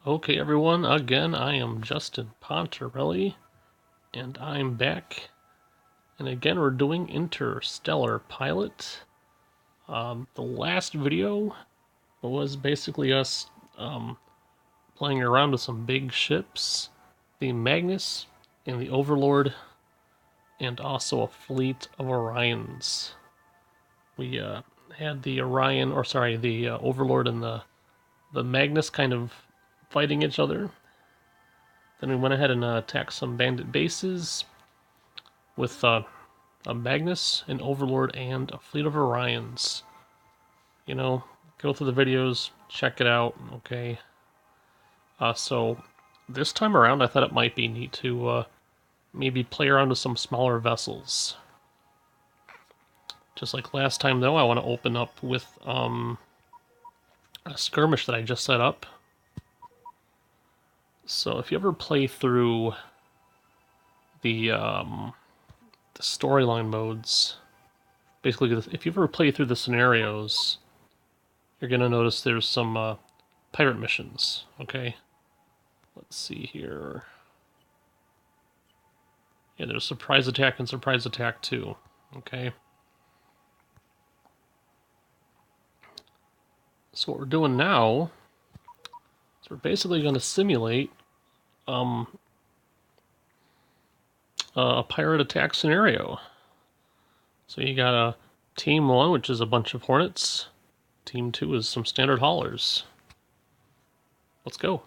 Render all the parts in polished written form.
Okay, everyone, again, I am Justin Pontarelli, and I'm back. And again, we're doing Interstellar Pilot. The last video was basically us playing around with some big ships, the Magnus and the Overlord, and also a fleet of Orions. We had the Overlord and the Magnus kind of fighting each other. Then we went ahead and attacked some bandit bases with a Magnus, an Overlord, and a fleet of Orions. You know, go through the videos, check it out, okay? So this time around, I thought it might be neat to maybe play around with some smaller vessels. Just like last time, though, I want to open up with a skirmish that I just set up. So if you ever play through the storyline modes, basically, if you ever play through the scenarios, you're going to notice there's some pirate missions, okay? Let's see here. Yeah, there's surprise attack and surprise attack too, okay? So what we're doing now is we're basically going to simulate a pirate attack scenario. So you got a Team 1, which is a bunch of Hornets. Team 2 is some standard haulers. Let's go.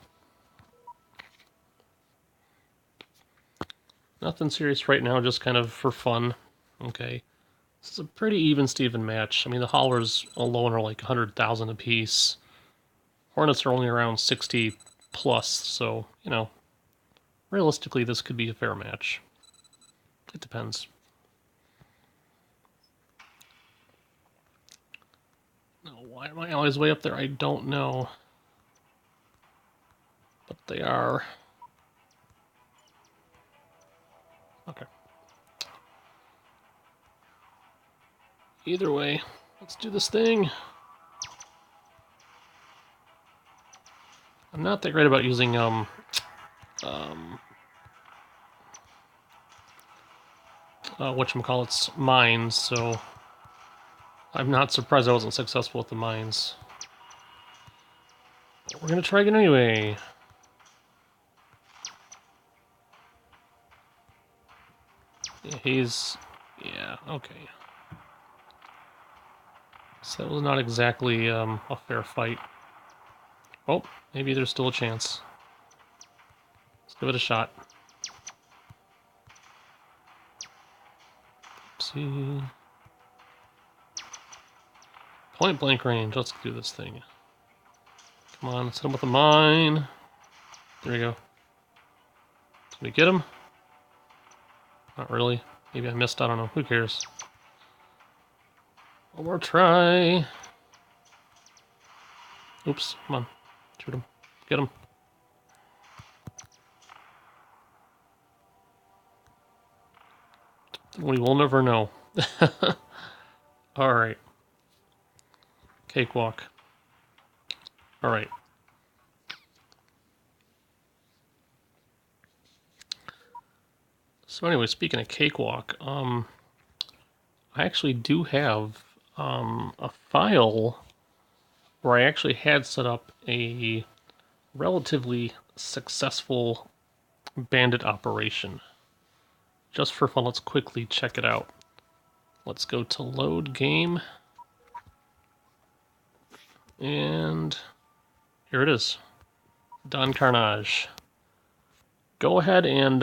Nothing serious right now, just kind of for fun. Okay. This is a pretty even-steven match. I mean, the haulers alone are like 100,000 apiece. Hornets are only around 60 plus, so, you know, realistically this could be a fair match. It depends. No, why are my allies way up there? I don't know. But they are. Okay. Either way, let's do this thing. I'm not that great about using whatchamacallits, mines, so I'm not surprised I wasn't successful with the mines. But we're gonna try again anyway. Yeah, yeah, okay. So that was not exactly a fair fight. Oh, maybe there's still a chance. Let's give it a shot. Oopsie. Point blank range. Let's do this thing. Come on, let's hit him with a mine. There we go. Did we get him? Not really. Maybe I missed. I don't know. Who cares? One more try. Oops. Come on. Shoot him. Get him. We will never know. Alright. Cakewalk. Alright. So anyway, speaking of cakewalk, I actually do have a file where I actually had set up a relatively successful bandit operation. Just for fun, let's quickly check it out. Let's go to load game. And here it is. Don Carnage. Go ahead and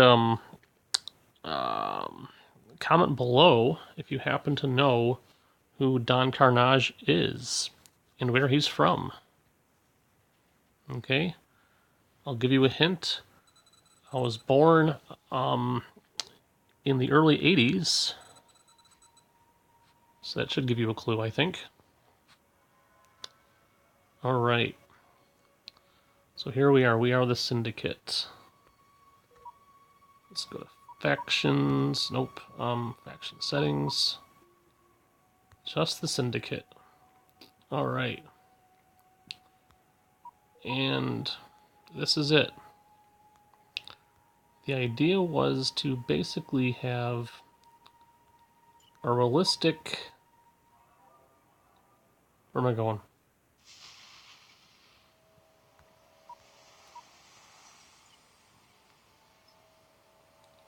comment below if you happen to know who Don Carnage is and where he's from. Okay? I'll give you a hint. I was born in the early 80s. So that should give you a clue, I think. Alright. So here we are. We are the Syndicate. Let's go to factions. Nope. Faction settings. Just the Syndicate. Alright. And this is it. The idea was to basically have a realistic... Where am I going?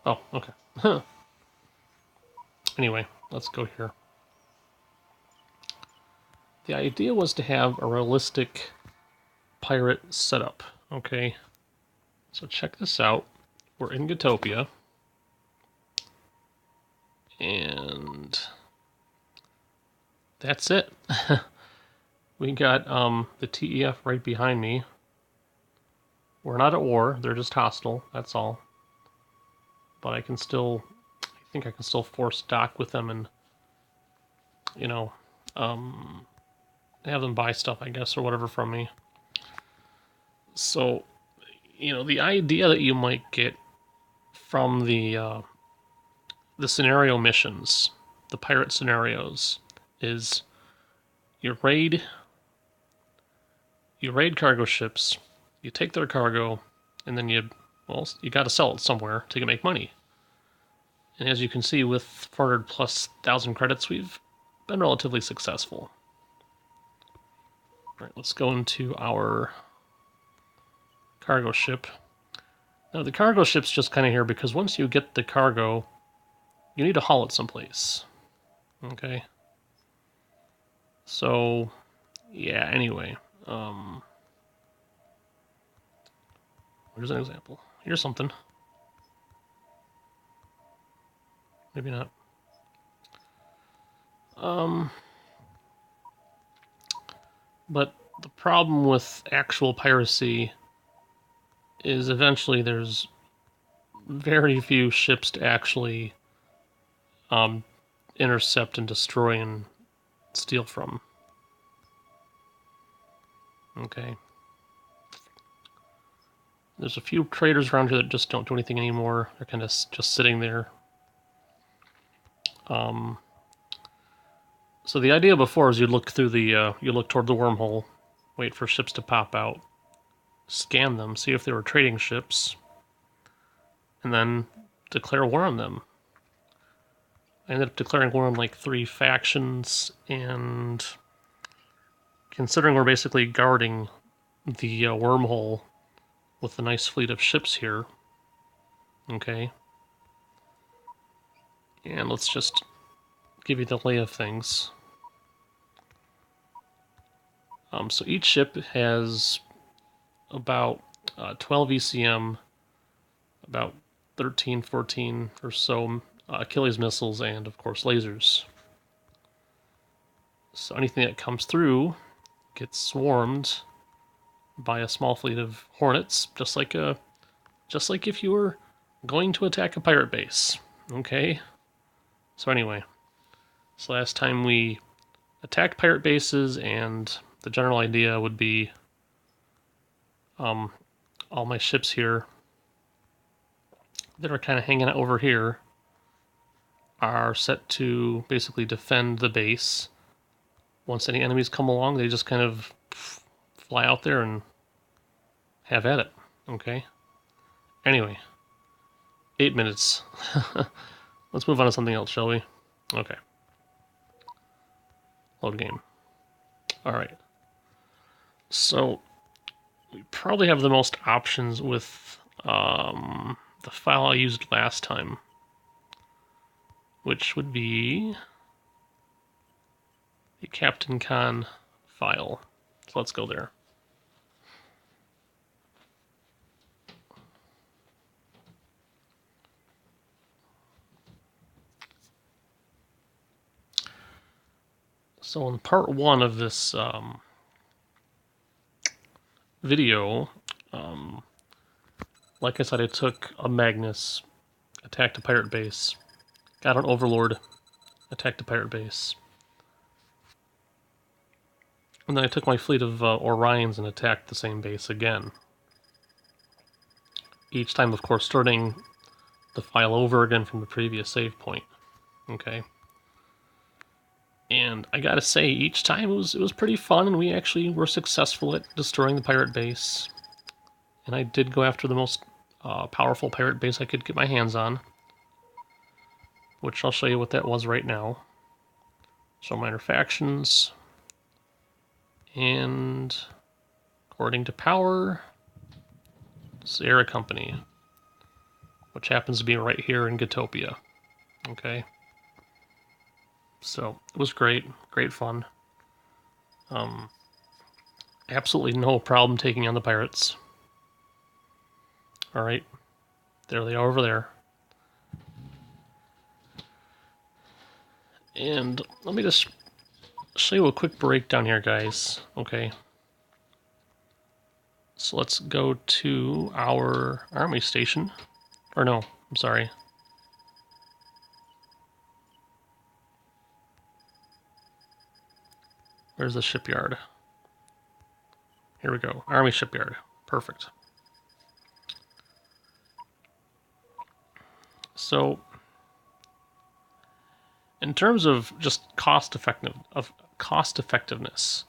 Oh, okay. Anyway, let's go here. The idea was to have a realistic pirate setup, okay? So check this out. We're in Utopia. And that's it. We got the TEF right behind me. We're not at war, they're just hostile, that's all. But I think I can still force dock with them and, you know, have them buy stuff, I guess, or whatever from me. So, you know, the idea that you might get from the scenario missions, the pirate scenarios, is you raid cargo ships, you take their cargo, and then you got to sell it somewhere to make money. And as you can see, with 400,000+ credits, we've been relatively successful. All right, let's go into our cargo ship. Now, the cargo ship's just kind of here because once you get the cargo, you need to haul it someplace. Okay? So, yeah, anyway. Here's an example. Here's something. Maybe not. But the problem with actual piracy is eventually there's very few ships to actually intercept and destroy and steal from. Okay. There's a few traders around here that just don't do anything anymore. They're kind of just sitting there. So the idea before is you look through the, you look toward the wormhole, wait for ships to pop out, scan them, see if they were trading ships, and then declare war on them. I ended up declaring war on like 3 factions, and considering we're basically guarding the wormhole with a nice fleet of ships here, okay, and let's just give you the lay of things. So each ship has about 12 ECM, about 13, 14 or so Achilles missiles, and of course lasers. So anything that comes through gets swarmed by a small fleet of hornets, just like if you were going to attack a pirate base. Okay. So anyway, so last time we attacked pirate bases, and the general idea would be all my ships here that are kind of hanging out over here are set to basically defend the base. Once any enemies come along, they just kind of fly out there and have at it. Okay? Anyway, 8 minutes. Let's move on to something else, shall we? Okay. Load game. Alright. So, we probably have the most options with the file I used last time, which would be the Captain Con file. So let's go there. So in part 1 of this video, like I said, I took a Magnus, attacked a pirate base, got an Overlord, attacked a pirate base, and then I took my fleet of Orions and attacked the same base again. Each time, of course, starting the file over again from the previous save point. Okay. And I gotta say, each time it was pretty fun, and we actually were successful at destroying the pirate base And I did go after the most powerful pirate base I could get my hands on, which I'll show you what that was right now. So minor factions, and according to power, Sierra Company, which happens to be right here in Gatopia. Okay. So it was great, great fun. Absolutely no problem taking on the pirates. All right, there they are over there. And let me just show you a quick breakdown here, guys. Okay. So let's go to our army station. Or no, I'm sorry. Where's the shipyard? Here we go. Army shipyard. Perfect. So, in terms of just cost effectiveness,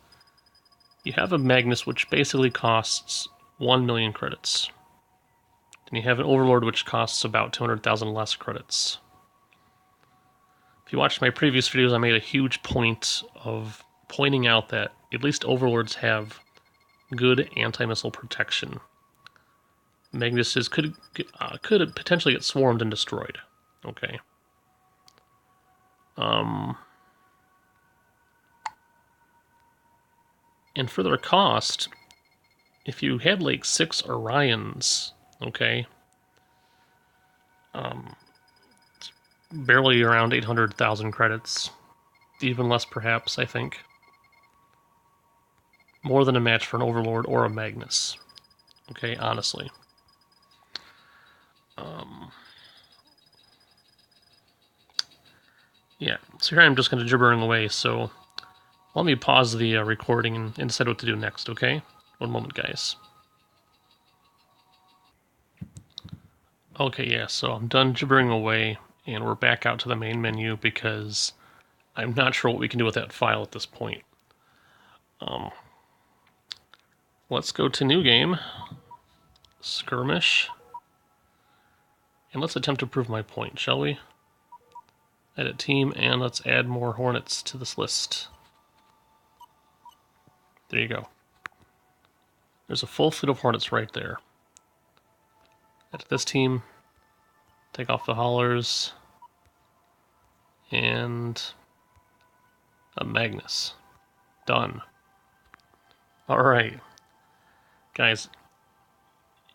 you have a Magnus which basically costs 1 million credits. And you have an Overlord which costs about 200,000 less credits. If you watched my previous videos, I made a huge point of pointing out that at least Overlords have good anti-missile protection. Magnuses could potentially get swarmed and destroyed. Okay. And for their cost, if you had like 6 Orions, okay, barely around 800,000 credits, even less perhaps, I think. More than a match for an Overlord or a Magnus. Okay, honestly. Yeah, so here I'm just kind of gibbering away, so let me pause the recording and decide what to do next, okay? One moment, guys. Okay, yeah, so I'm done gibbering away, and we're back out to the main menu because I'm not sure what we can do with that file at this point. Let's go to New Game, Skirmish, and let's attempt to prove my point, shall we? Edit team, and let's add more Hornets to this list. There you go. There's a full fleet of Hornets right there. Edit this team, take off the haulers, and a Magnus. Done. Alright. Guys,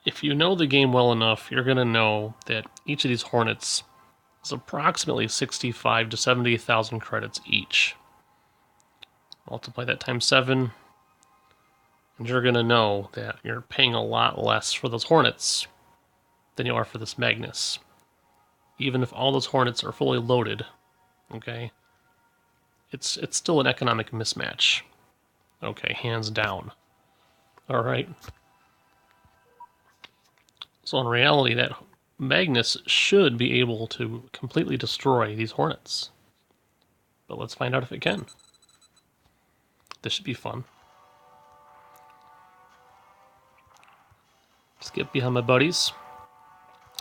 if you know the game well enough, you're going to know that each of these Hornets is approximately 65 to 70,000 credits each. Multiply that times 7, and you're going to know that you're paying a lot less for those Hornets than you are for this Magnus. Even if all those Hornets are fully loaded, okay, it's still an economic mismatch. Okay, hands down. Alright. So in reality, that Magnus should be able to completely destroy these Hornets. But let's find out if it can. This should be fun. Skip behind my buddies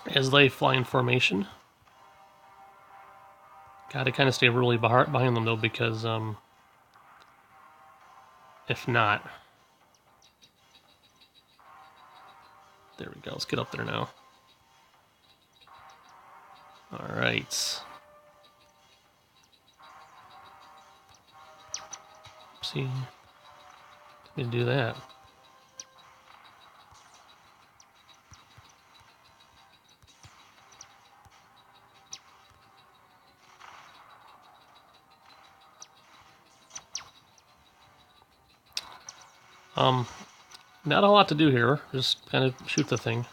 as they fly in formation. Gotta kind of stay really behind them though, because if not, there we go. Let's get up there now. All right. See, didn't do that. Not a lot to do here. Just kind of shoot the thing.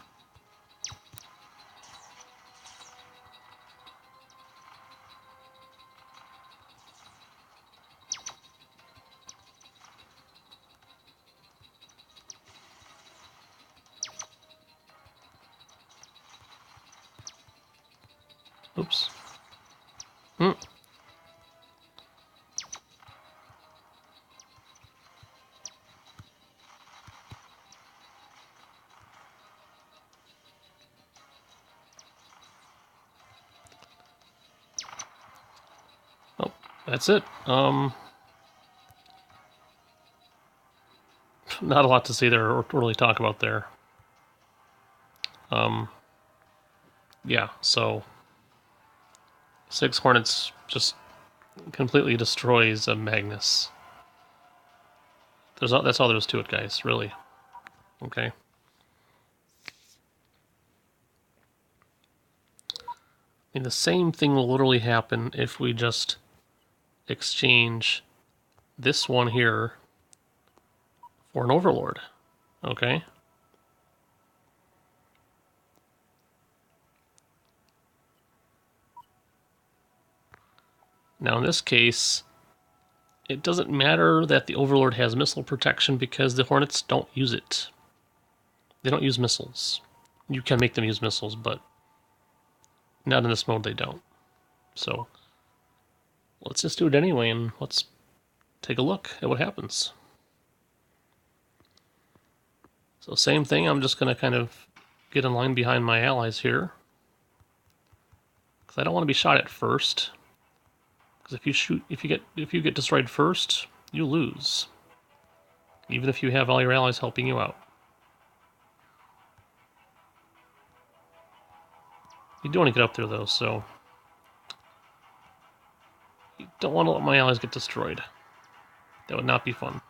Oops. that's it. Not a lot to say there or really talk about there. Yeah, so 6 Hornets just completely destroys a Magnus. That's all there is to it, guys, really. Okay. I mean, the same thing will literally happen if we just exchange this one here for an Overlord. Okay? Now, in this case, it doesn't matter that the Overlord has missile protection because the Hornets don't use it. They don't use missiles. You can make them use missiles, but not in this mode they don't. So, let's just do it anyway, and let's take a look at what happens. So same thing, I'm just going to kind of get in line behind my allies here. Because I don't want to be shot at first. Because if you get destroyed first, you lose. Even if you have all your allies helping you out. You do want to get up there though, so you don't want to let my allies get destroyed. That would not be fun.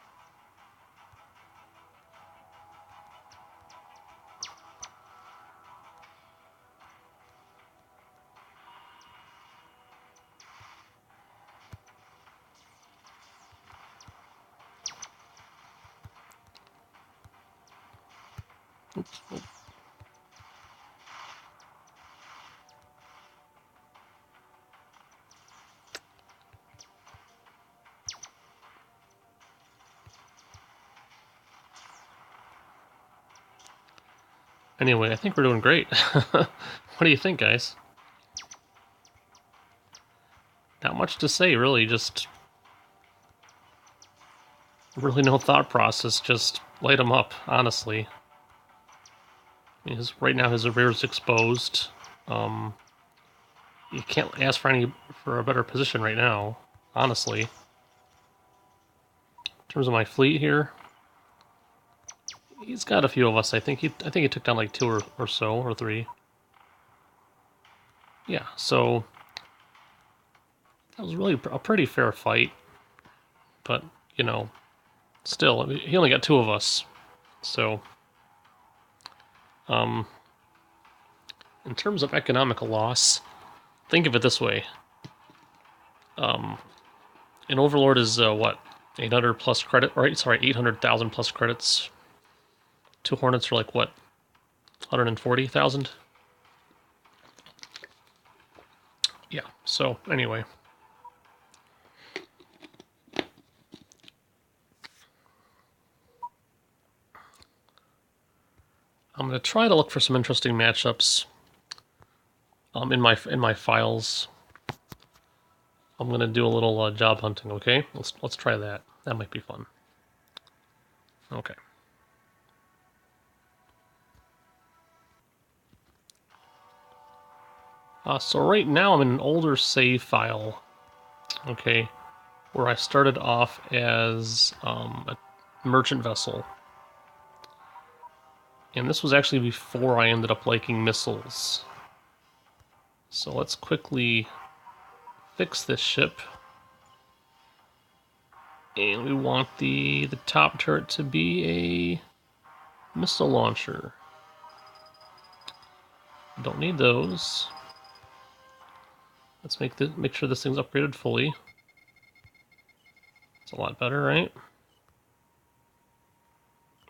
Oops. Oops. Anyway, I think we're doing great. What do you think, guys? Not much to say, really. Just really no thought process. Just light them up, honestly. I mean, right now his rear is exposed. You can't ask for a better position right now, honestly. In terms of my fleet here, he's got a few of us. I think he took down like 2 or so, or 3. Yeah, so that was really a pretty fair fight. But, you know, still, he only got 2 of us. So, in terms of economical loss, think of it this way. An Overlord is, what, 800 plus credit, right? Sorry, 800,000 plus credits. 2 Hornets are like, what, 140,000? Yeah, so anyway. I'm going to try to look for some interesting matchups in my files. I'm going to do a little job hunting, okay? Let's try that. That might be fun. Okay. So right now I'm in an older save file, okay, where I started off as a merchant vessel. And this was actually before I ended up liking missiles. So let's quickly fix this ship. And we want the top turret to be a missile launcher. Don't need those. Let's make sure this thing's upgraded fully. It's a lot better, right?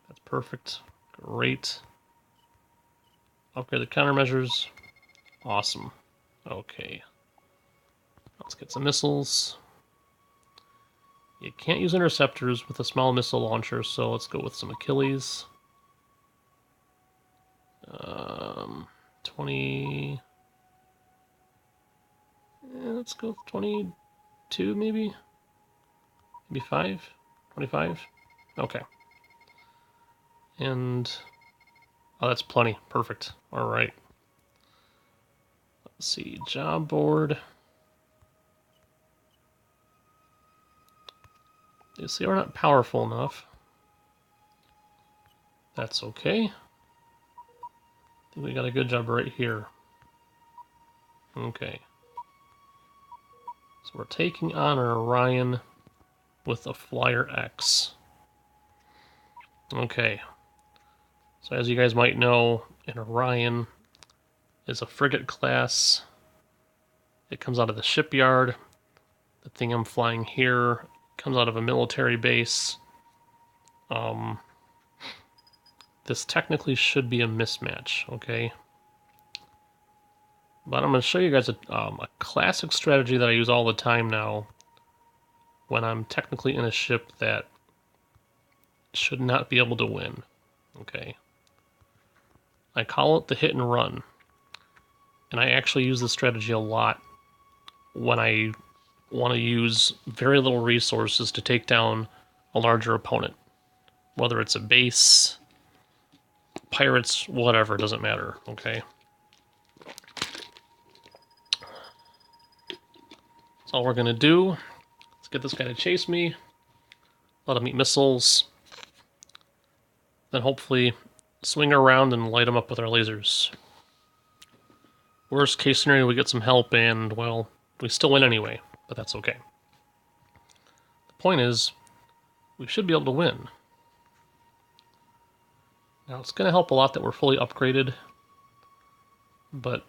That's perfect. Great. Upgrade the countermeasures. Awesome. Okay. Let's get some missiles. You can't use interceptors with a small missile launcher, so let's go with some Achilles. 20... Yeah, let's go with 22, maybe? Maybe 5? 25? Okay. And... oh, that's plenty. Perfect. Alright. Let's see. Job board. So you see we're not powerful enough. That's okay. I think we got a good job right here. Okay. So we're taking on our Orion with a Flyer X. Okay. So as you guys might know, an Orion is a frigate class. It comes out of the shipyard. The thing I'm flying here comes out of a military base. This technically should be a mismatch, okay? But I'm going to show you guys a classic strategy that I use all the time now when I'm technically in a ship that should not be able to win, okay? I call it the hit and run. And I actually use this strategy a lot when I want to use very little resources to take down a larger opponent. Whether it's a base, pirates, whatever, it doesn't matter, okay? That's all we're going to do. Let's get this guy to chase me. Let him eat missiles. Then hopefully swing around and light him up with our lasers. Worst case scenario, we get some help and, well, we still win anyway, but that's okay. The point is, we should be able to win. Now, it's going to help a lot that we're fully upgraded, but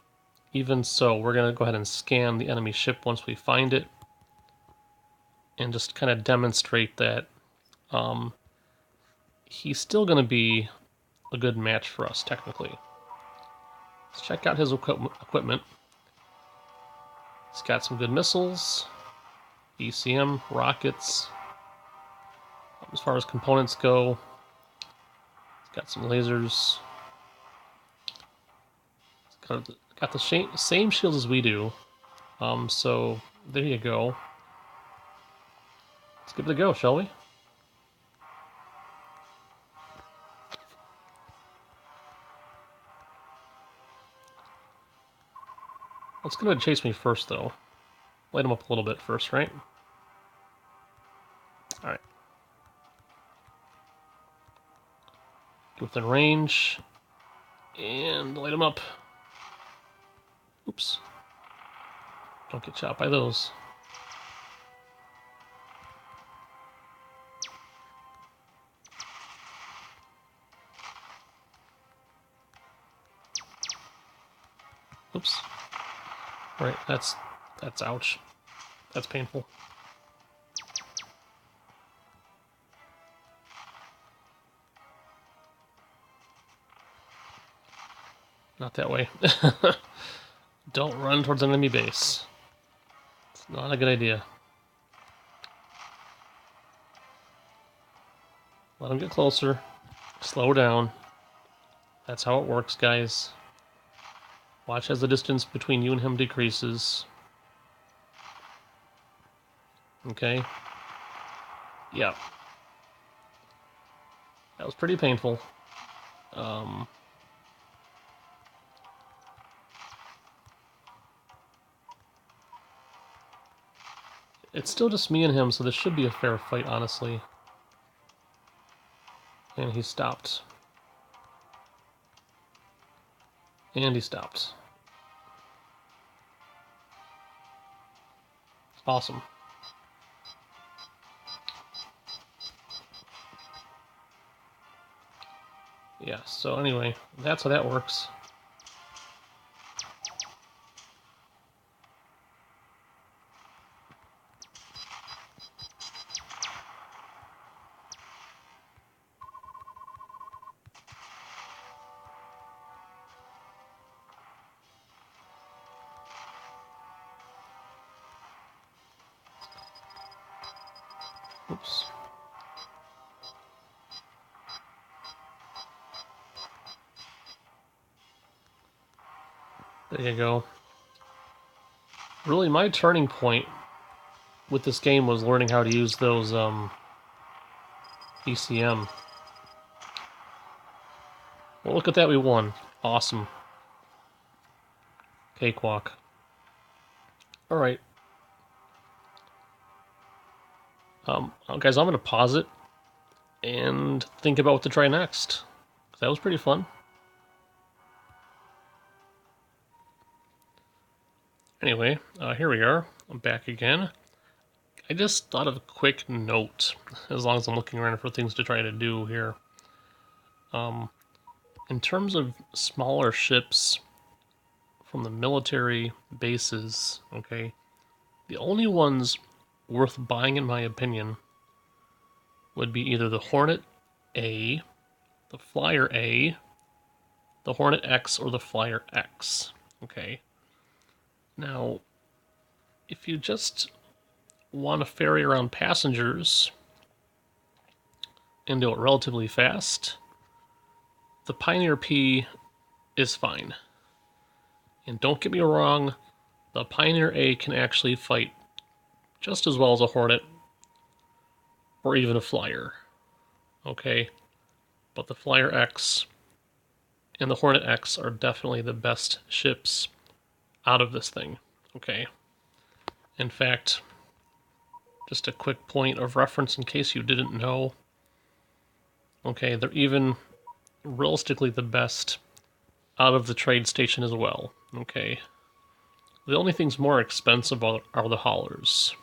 even so, we're going to go ahead and scan the enemy ship once we find it, and just kind of demonstrate that he's still going to be a good match for us, technically. Let's check out his equipment. He's got some good missiles, ECM, rockets. As far as components go, he's got some lasers. He's got the same shields as we do. So there you go. Let's give it a go, shall we? Let's go ahead and chase me first, though. Light him up a little bit first, right? Alright. Within range. And light him up. Oops. Don't get shot by those. Oops. Right, that's ouch. That's painful. Not that way. Don't run towards an enemy base. It's not a good idea. Let him get closer. Slow down. That's how it works, guys. Watch as the distance between you and him decreases. Okay. Yeah. That was pretty painful. It's still just me and him, so this should be a fair fight, honestly. And he stopped. And he stopped. Awesome. Yeah, so anyway, that's how that works. Oops. There you go. Really, my turning point with this game was learning how to use those ECM. Well, look at that, we won. Awesome. Cakewalk. Alright. Guys, I'm going to pause it and think about what to try next. That was pretty fun. Anyway, here we are. I'm back again. I just thought of a quick note, as long as I'm looking around for things to try to do here. In terms of smaller ships from the military bases, okay, the only ones worth buying, in my opinion, would be either the Hornet A, the Flyer A, the Hornet X, or the Flyer X. Okay. Now, if you just want to ferry around passengers and do it relatively fast, the Pioneer P is fine. And don't get me wrong, the Pioneer A can actually fight just as well as a Hornet or even a Flyer. Okay? But the Flyer X and the Hornet X are definitely the best ships out of this thing. Okay? In fact, just a quick point of reference in case you didn't know. Okay, they're even realistically the best out of the trade station as well. Okay. The only things more expensive are the haulers.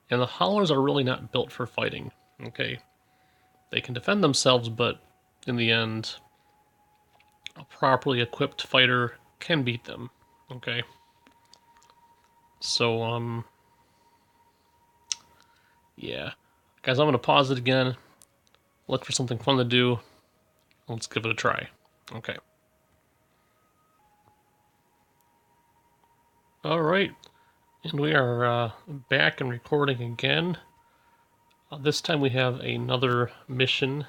And the haulers are really not built for fighting. Okay. They can defend themselves, but in the end, a properly equipped fighter can beat them. Okay. So, yeah. Guys, I'm going to pause it again, look for something fun to do. Let's give it a try. Okay. Alright. And we are back and recording again. This time we have another mission.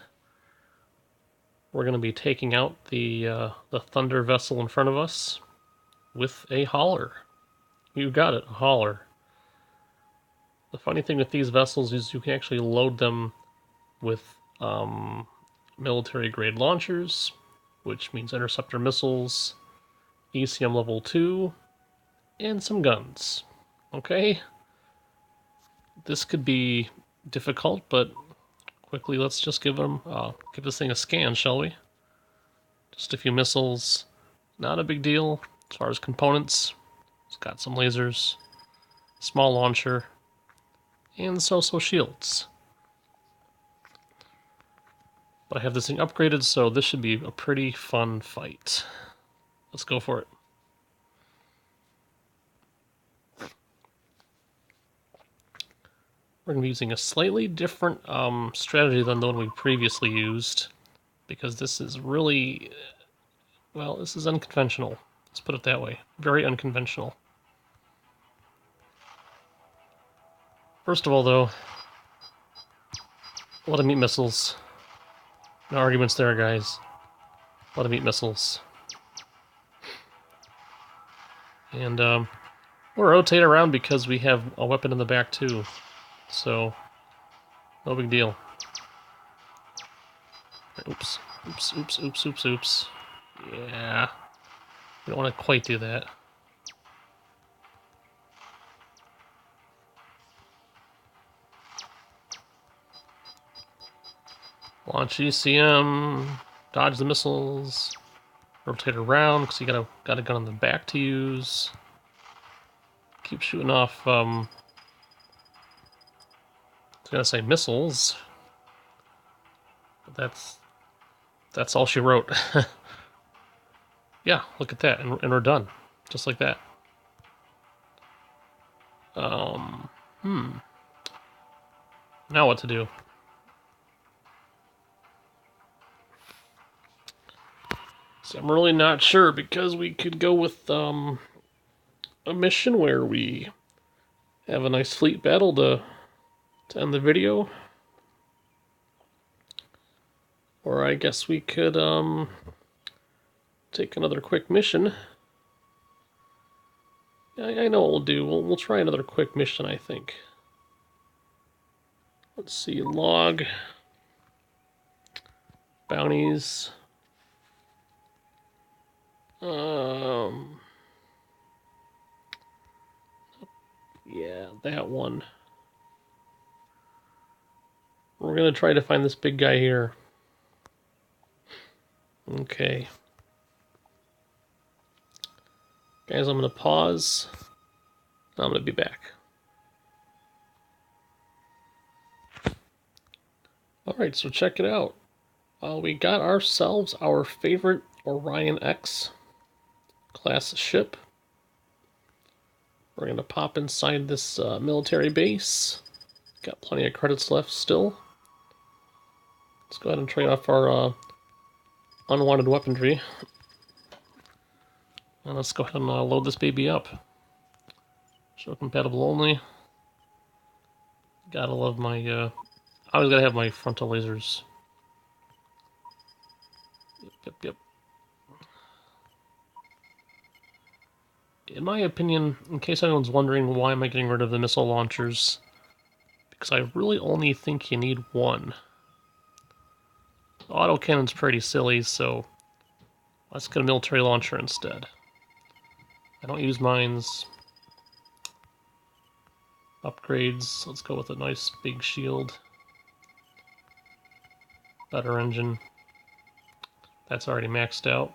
We're going to be taking out the Thunder vessel in front of us with a hauler. You got it, a hauler. The funny thing with these vessels is you can actually load them with military-grade launchers, which means interceptor missiles, ECM level 2, and some guns. Okay? This could be difficult, but quickly let's just give this thing a scan, shall we? Just a few missiles, not a big deal as far as components. It's got some lasers, small launcher, and so-so shields. But I have this thing upgraded, so this should be a pretty fun fight. Let's go for it. We're going to be using a slightly different strategy than the one we previously used, because this is really, well, this is unconventional. Let's put it that way. Very unconventional. First of all, though, let them eat missiles. No arguments there, guys. Let them eat missiles. And we'll rotate around because we have a weapon in the back, too. So, no big deal. Oops. Oops, oops, oops, oops, oops. Yeah. We don't want to quite do that. Launch ECM. Dodge the missiles. Rotate around because you got a gun on the back to use. Keep shooting off. I was gonna say missiles, but that's all she wrote. Yeah, look at that, and we're done, just like that. Now what to do? So I'm really not sure because we could go with a mission where we have a nice fleet battle to end the video. Or I guess we could take another quick mission. I know what we'll do. We'll try another quick mission, I think. Let's see, log. Bounties. Yeah, that one. We're gonna try to find this big guy here. Okay. Guys, I'm gonna pause. I'm gonna be back. Alright, so check it out. We got ourselves our favorite Orion X class ship. We're gonna pop inside this military base. Got plenty of credits left still. Let's go ahead and trade off our unwanted weaponry. And let's go ahead and load this baby up. Show compatible only. Gotta love my, I always gotta have my frontal lasers. Yep. In my opinion, in case anyone's wondering why am I getting rid of the missile launchers, because I really only think you need one. Autocannon's pretty silly, so let's get a military launcher instead. I don't use mines. Upgrades, let's go with a nice big shield. Better engine. That's already maxed out.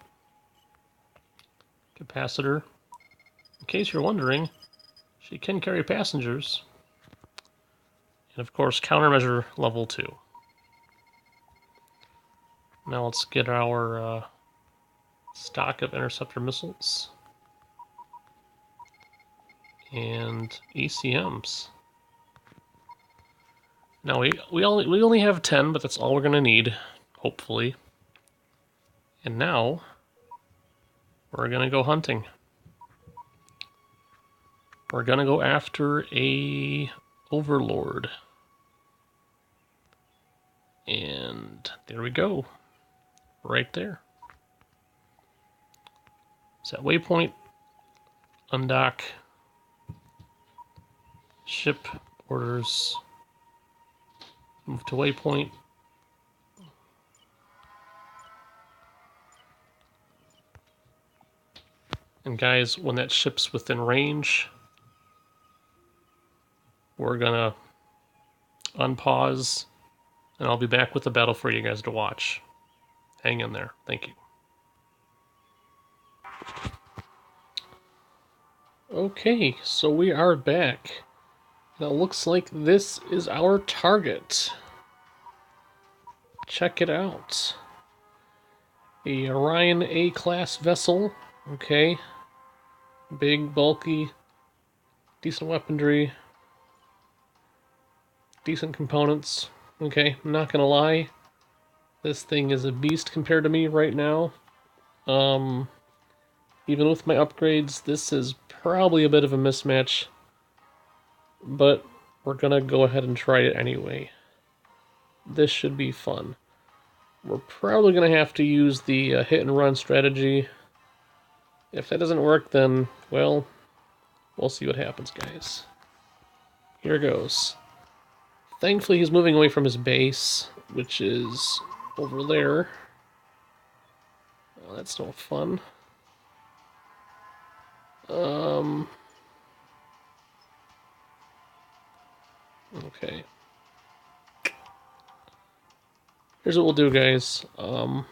Capacitor. In case you're wondering, she can carry passengers. And of course, countermeasure level 2. Now let's get our stock of interceptor missiles. And ECMs. Now we only have 10, but that's all we're gonna need, hopefully. And now we're gonna go hunting. We're gonna go after a Overlord. And there we go. Right there. Set waypoint. Undock. Ship orders. Move to waypoint. And guys, when that ship's within range, we're gonna unpause, and I'll be back with the battle for you guys to watch. Hang in there. Thank you. Okay, so we are back. Now it looks like this is our target. Check it out. A Orion A-class vessel. Okay. Big, bulky, decent weaponry, decent components. Okay, I'm not gonna lie. This thing is a beast compared to me right now. Even with my upgrades, this is probably a bit of a mismatch. But we're gonna go ahead and try it anyway. This should be fun. We're probably gonna have to use the hit and run strategy. If that doesn't work, then, well, we'll see what happens, guys. Here goes. Thankfully, he's moving away from his base, which is over there. Oh, that's no fun. Okay. Here's what we'll do, guys. I'm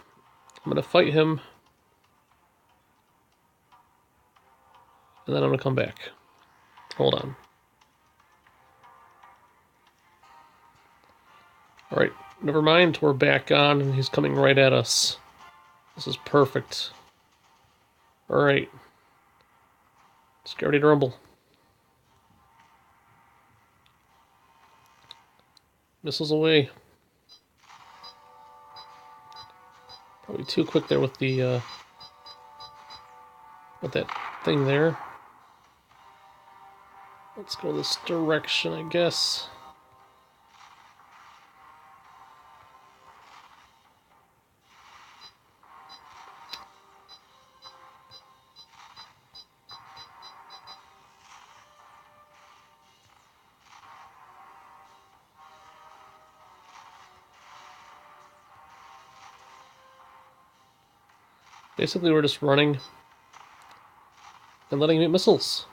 gonna fight him, and then I'm gonna come back. Hold on. Alright, never mind. We're back on, and he's coming right at us. This is perfect. Alright. Let's get ready to rumble. Missiles away. Probably too quick there with the, with that thing there. Let's go this direction, I guess. Basically, we're just running and letting him hit missiles.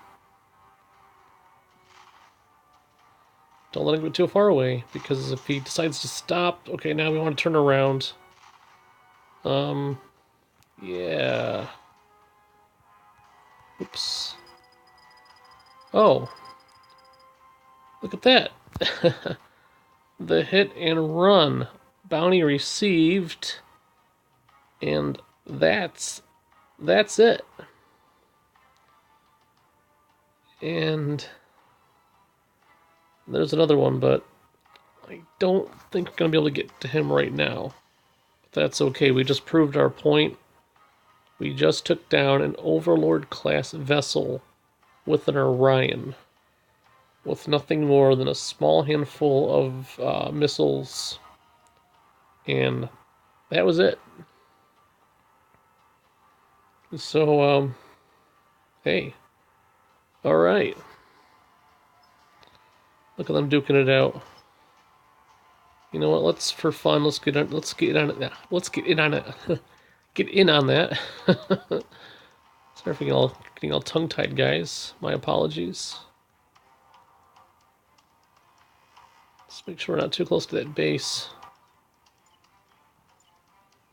Don't let him get too far away, because if he decides to stop... Okay, now we want to turn around. Yeah. Oops. Oh. Look at that. The hit and run. Bounty received. And that's it. And there's another one, but I don't think we're going to be able to get to him right now. But that's okay. We just proved our point. We just took down an Overlord class vessel with an Orion, with nothing more than a small handful of missiles, and that was it. So, hey, all right. Look at them duking it out. You know what? Let's get in on it. Let's get in on it. Get in on that. Sorry for getting all tongue-tied, guys. My apologies. Let's make sure we're not too close to that base.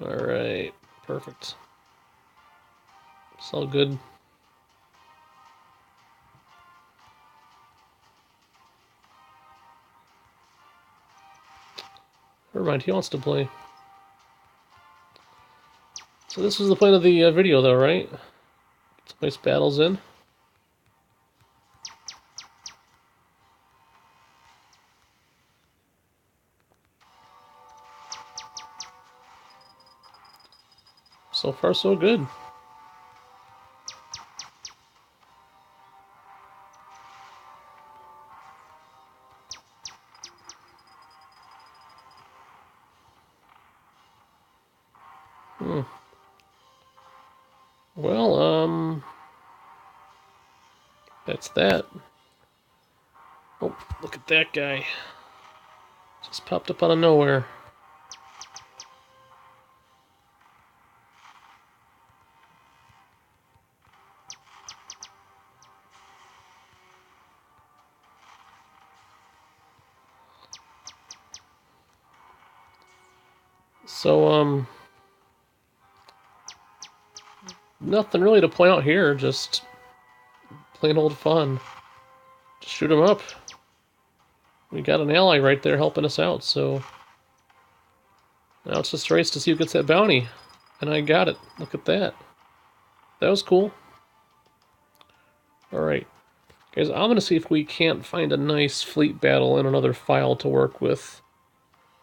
Alright, perfect. It's all good. Never mind, he wants to play. So this was the point of the video, though, right? Some nice battles in. So far, so good. Well, that's that. Oh, look at that guy. Just popped up out of nowhere. So, nothing really to point out here, just plain old fun. Just shoot him up. We got an ally right there helping us out, so now it's just a race to see who gets that bounty. And I got it. Look at that. That was cool. Alright. Guys, I'm going to see if we can't find a nice fleet battle in another file to work with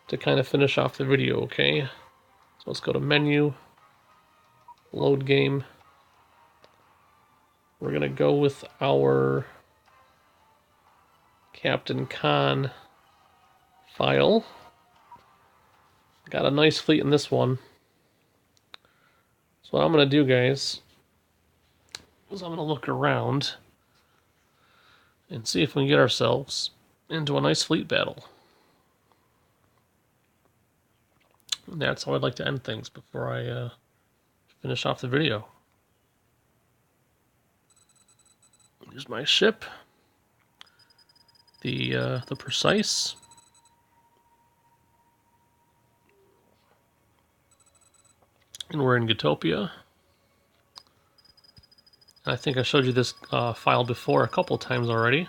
to kind of finish off the video, okay? So let's go to menu, load game. We're going to go with our Captain Khan file. Got a nice fleet in this one. So what I'm going to do, guys, is I'm going to look around and see if we can get ourselves into a nice fleet battle. And that's how I'd like to end things before I finish off the video. Here's my ship. The Precise. And we're in Utopia. I think I showed you this file before a couple times already.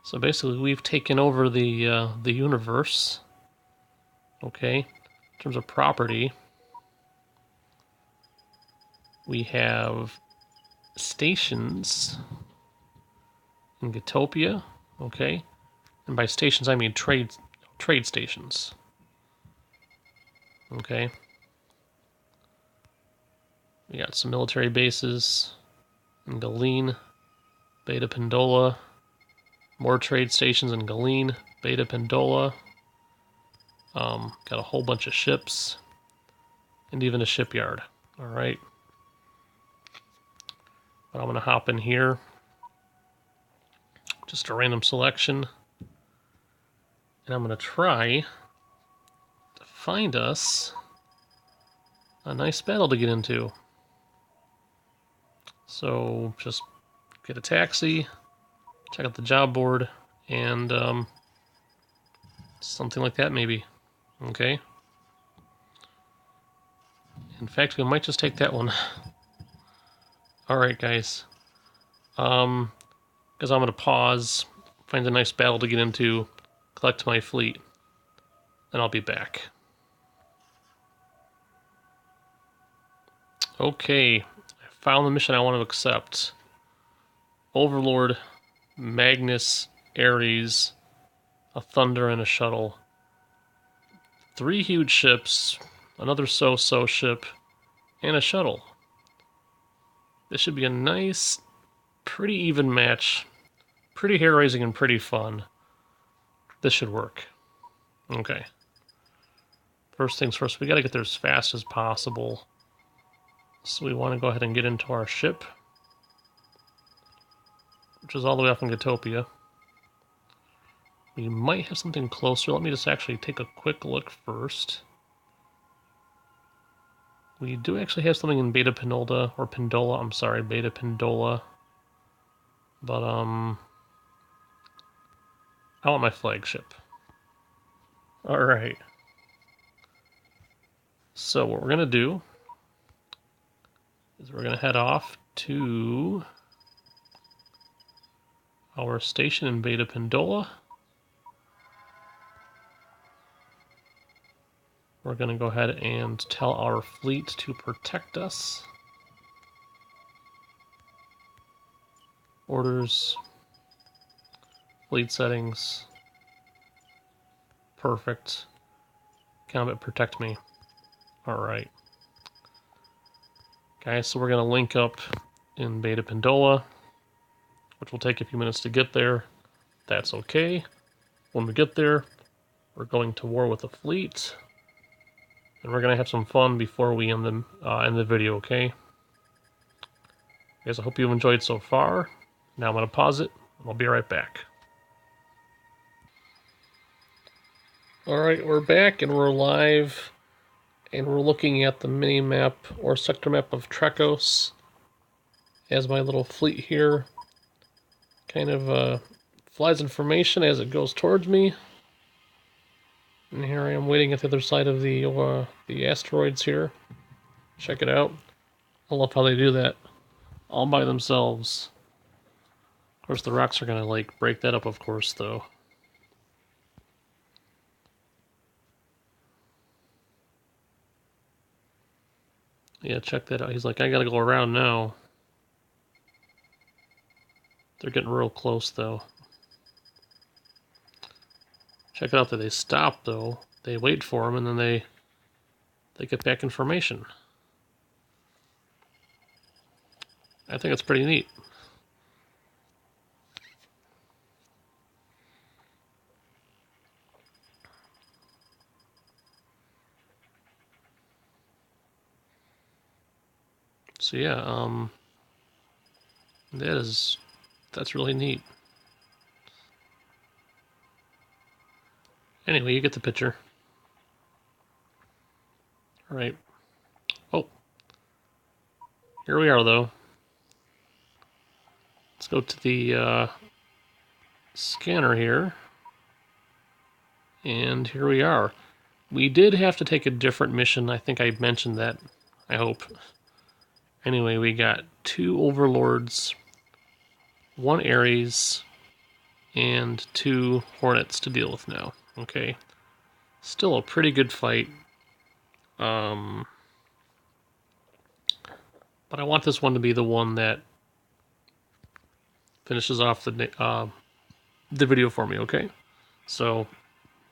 So basically, we've taken over the universe. Okay, in terms of property, we have stations in Utopia. Okay, and by stations I mean trade stations. Okay. We got some military bases in Galeen, Beta Pendola, more trade stations in Galeen, Beta Pendola. Got a whole bunch of ships, and even a shipyard. All right. But I'm going to hop in here. Just a random selection. And I'm going to try to find us a nice battle to get into. So just get a taxi, check out the job board, and something like that maybe. Okay. In fact, we might just take that one. Alright, guys. Because I'm going to pause, find a nice battle to get into, collect my fleet, and I'll be back. Okay, I found the mission I want to accept. Overlord, Magnus, Ares, a Thunder, and a shuttle. 3 huge ships, another so-so ship, and a shuttle. This should be a nice, pretty even match. Pretty hair-raising and pretty fun. This should work. Okay. First things first, we gotta get there as fast as possible. So we want to go ahead and get into our ship, which is all the way up in Utopia. We might have something closer. Let me just actually take a quick look first. We do actually have something in Beta Pinolda, or Pindola, I'm sorry, Beta Pindola. But, I want my flagship. Alright. So what we're going to do is we're going to head off to our station in Beta Pindola. We're going to go ahead and tell our fleet to protect us. Orders. Fleet settings. Perfect. Combat protect me. Alright. Guys, so we're going to link up in Beta Pindola, which will take a few minutes to get there. That's okay. When we get there, we're going to war with the fleet. And we're going to have some fun before we end the video, okay? Guys, I hope you've enjoyed so far. Now I'm going to pause it, and I'll be right back. Alright, we're back, and we're live. And we're looking at the mini-map, or sector map of Trekos. As my little fleet here kind of flies information as it goes towards me. And here I am waiting at the other side of the asteroids here. Check it out. I love how they do that. All by themselves. Of course, the rocks are going to, like, break that up, of course, though. Yeah, check that out. He's like, I gotta go around now. They're getting real close, though. Check it out that they stop, though. They wait for him, and then they get back information. I think it's pretty neat. So yeah, that's really neat. Anyway, you get the picture. Alright. Oh. Here we are, though. Let's go to the scanner here. And here we are. We did have to take a different mission. I think I mentioned that. I hope. Anyway, we got 2 Overlords, 1 Ares, and 2 Hornets to deal with now. Okay. Still a pretty good fight. But I want this one to be the one that finishes off the video for me, okay? So,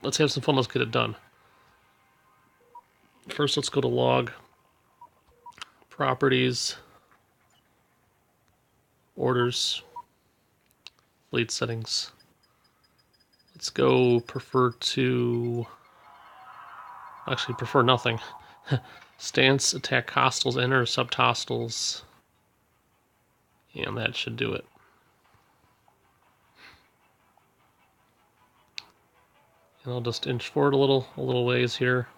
let's have some fun. Let's get it done. First, let's go to log, properties, orders, fleet settings. Let's go prefer nothing. Stance, attack hostiles, intercept hostiles. And that should do it. And I'll just inch forward a little ways here.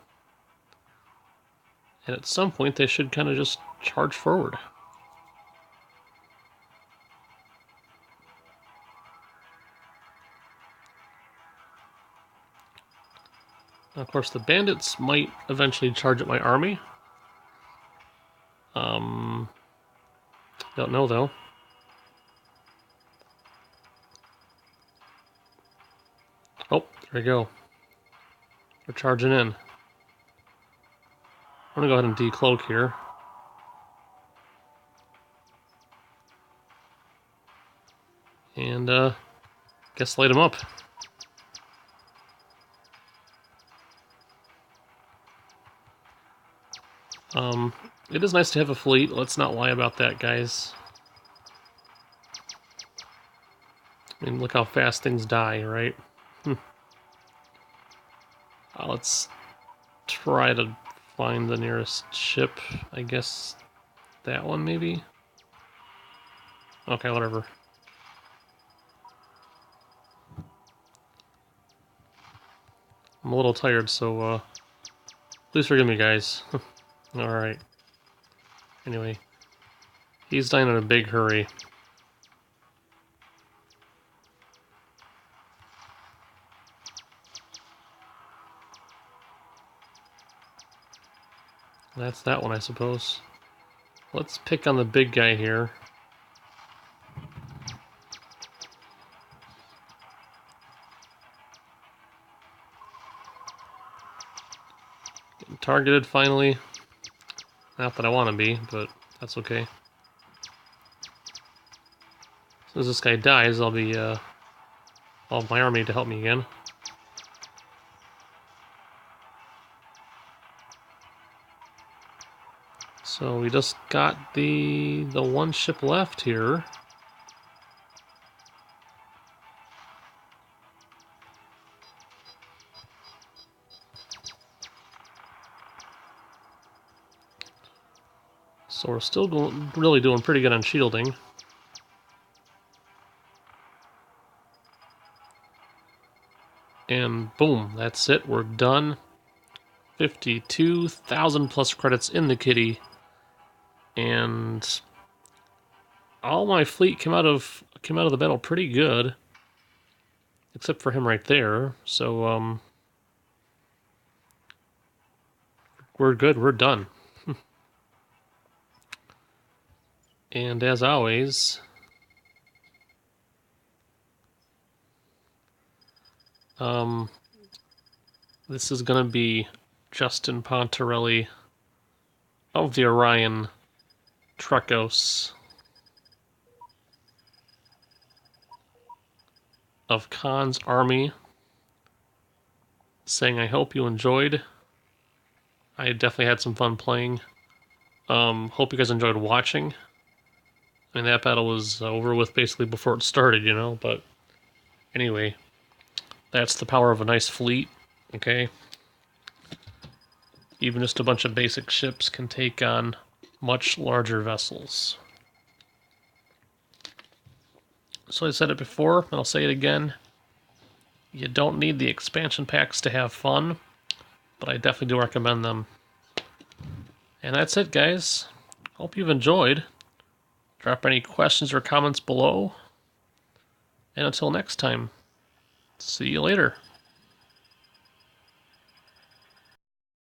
And at some point they should kind of just charge forward. Of course, the bandits might eventually charge at my army. Don't know though. Oh, there we go. They're charging in. I'm gonna go ahead and decloak here. And, guess light them up. It is nice to have a fleet. Let's not lie about that, guys. I mean, look how fast things die, right? Let's try to find the nearest ship. I guess that one, maybe? Okay, whatever. I'm a little tired, so, please forgive me, guys. Alright. Anyway. He's dying in a big hurry. That's that one, I suppose. Let's pick on the big guy here. Getting targeted, finally. Not that I want to be, but that's okay. As soon as this guy dies, I'll have my army to help me again. So we just got the one ship left here. So we're still really doing pretty good on shielding. And boom, that's it, we're done. 52,000 plus credits in the kitty. And all my fleet came out of the battle pretty good. Except for him right there. So we're good, we're done. And as always, this is gonna be Justin Pontarelli of the Orion Trekos of Khan's army, saying I hope you enjoyed. I definitely had some fun playing. Hope you guys enjoyed watching. I mean, that battle was over with basically before it started, you know, but anyway, that's the power of a nice fleet, okay? Even just a bunch of basic ships can take on much larger vessels. So I said it before, and I'll say it again. You don't need the expansion packs to have fun, but I definitely do recommend them. And that's it, guys. Hope you've enjoyed. Drop any questions or comments below. And until next time, see you later.